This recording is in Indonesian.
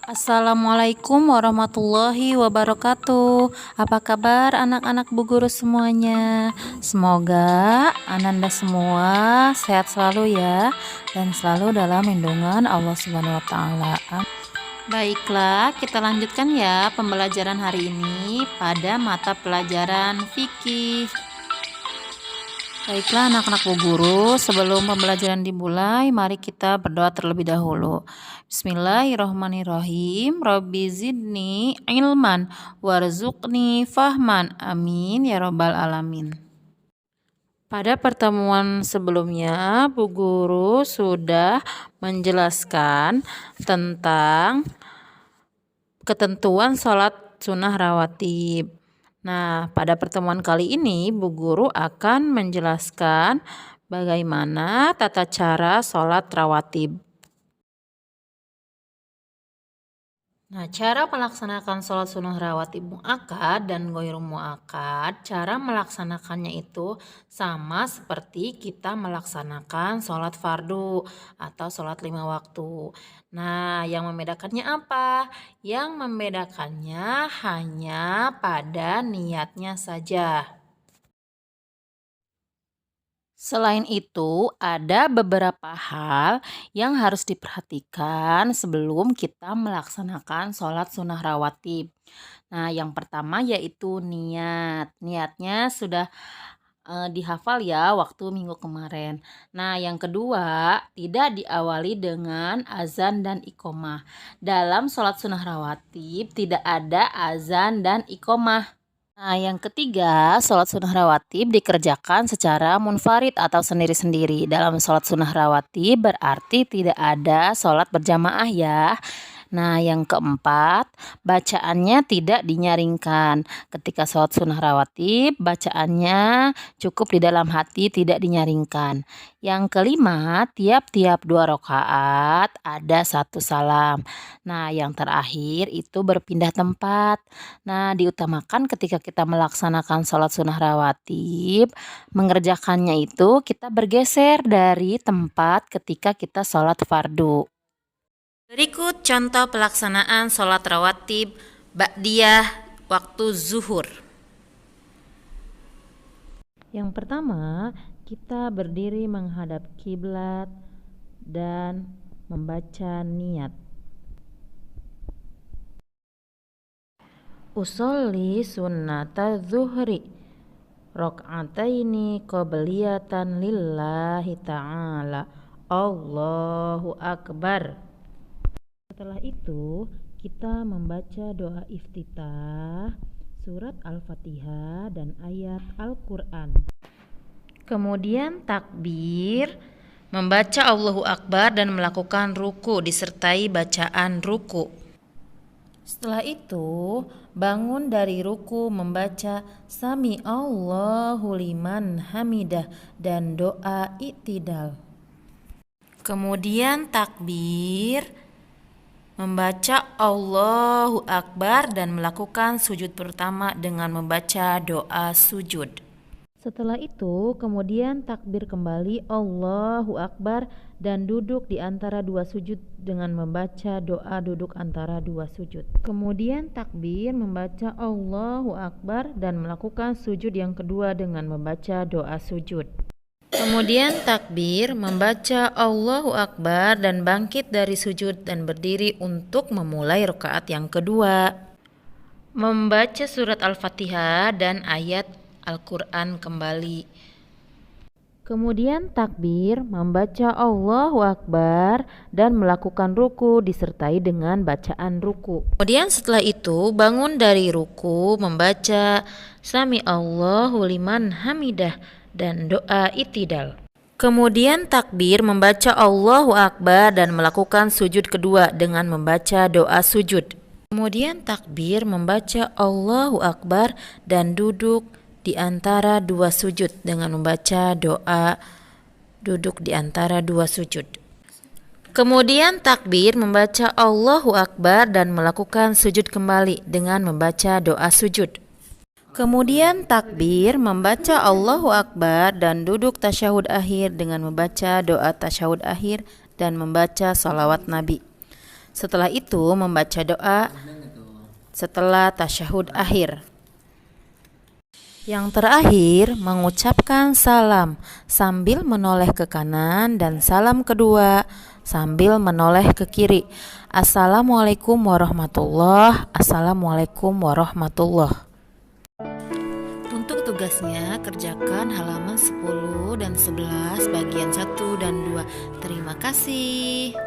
Assalamualaikum warahmatullahi wabarakatuh. Apa kabar anak-anak Bu Guru semuanya? Semoga Ananda semua sehat selalu ya, dan selalu dalam lindungan Allah Subhanahu wa taala. Baiklah, kita lanjutkan ya pembelajaran hari ini pada mata pelajaran fikih. Baiklah anak-anak Bu Guru, sebelum pembelajaran dimulai, mari kita berdoa terlebih dahulu. Bismillahirrahmanirrahim. Rabbi zidni ilman warzuqni fahman. Amin ya robbal alamin. Pada pertemuan sebelumnya, Bu Guru sudah menjelaskan tentang ketentuan sholat sunnah rawatib. Nah, pada pertemuan kali ini Bu Guru akan menjelaskan bagaimana tata cara sholat rawatib. Nah, cara melaksanakan sholat sunnah rawatib mu'akkad dan ghoiru mu'akkad, cara melaksanakannya itu sama seperti kita melaksanakan sholat fardu atau sholat 5 waktu. Nah, yang membedakannya apa? Yang membedakannya hanya pada niatnya saja. Selain itu, ada beberapa hal yang harus diperhatikan sebelum kita melaksanakan sholat sunnah rawatib. Nah, yang pertama yaitu niat. Niatnya sudah dihafal ya waktu minggu kemarin. Nah, yang kedua, tidak diawali dengan azan dan iqomah. Dalam sholat sunnah rawatib tidak ada azan dan iqomah. Nah, yang ketiga, sholat sunnah rawatib dikerjakan secara munfarid atau sendiri-sendiri. Dalam sholat sunnah rawatib berarti tidak ada sholat berjamaah ya. Nah, yang keempat, bacaannya tidak dinyaringkan. Ketika sholat sunnah rawatib, bacaannya cukup di dalam hati, tidak dinyaringkan. Yang kelima, tiap-tiap 2 rakaat ada 1 salam. Nah, yang terakhir itu berpindah tempat. Nah, diutamakan ketika kita melaksanakan sholat sunnah rawatib, mengerjakannya itu kita bergeser dari tempat ketika kita sholat fardu. Berikut contoh pelaksanaan sholat rawatib ba'diyah waktu zuhur. Yang pertama, kita berdiri menghadap kiblat dan membaca niat. Usolli sunnata zuhri rok'ataini qobliyatan lillahi ta'ala. Allahu akbar. Setelah itu, kita membaca doa iftitah, surat Al-Fatihah dan ayat Al-Quran. Kemudian takbir, membaca Allahu Akbar dan melakukan ruku disertai bacaan ruku. Setelah itu, bangun dari ruku membaca Sami Allahu liman hamidah dan doa i'tidal. Kemudian takbir, membaca Allahu Akbar dan melakukan sujud pertama dengan membaca doa sujud. Setelah itu, kemudian takbir kembali Allahu Akbar dan duduk di antara 2 sujud dengan membaca doa duduk antara 2 sujud. Kemudian takbir membaca Allahu Akbar dan melakukan sujud yang kedua dengan membaca doa sujud. Kemudian takbir, membaca Allahu Akbar dan bangkit dari sujud dan berdiri untuk memulai rakaat yang kedua. Membaca surat Al-Fatihah dan ayat Al-Quran kembali. Kemudian takbir, membaca Allahu Akbar dan melakukan ruku disertai dengan bacaan ruku. Kemudian setelah itu bangun dari ruku membaca Sami Allahu liman hamidah dan doa i'tidal. Kemudian takbir, membaca Allahu Akbar dan melakukan sujud kedua dengan membaca doa sujud. Kemudian takbir, membaca Allahu Akbar dan duduk di antara 2 sujud dengan membaca doa duduk di antara 2 sujud. Kemudian takbir, membaca Allahu Akbar dan melakukan sujud kembali dengan membaca doa sujud. Kemudian takbir, membaca Allahu Akbar dan duduk tasyahud akhir dengan membaca doa tasyahud akhir dan membaca salawat Nabi. Setelah itu membaca doa setelah tasyahud akhir. Yang terakhir, mengucapkan salam sambil menoleh ke kanan dan salam kedua sambil menoleh ke kiri. Assalamualaikum warahmatullah. Assalamualaikum warahmatullah. Untuk tugasnya, kerjakan halaman 10 dan 11 bagian 1 dan 2. Terima kasih.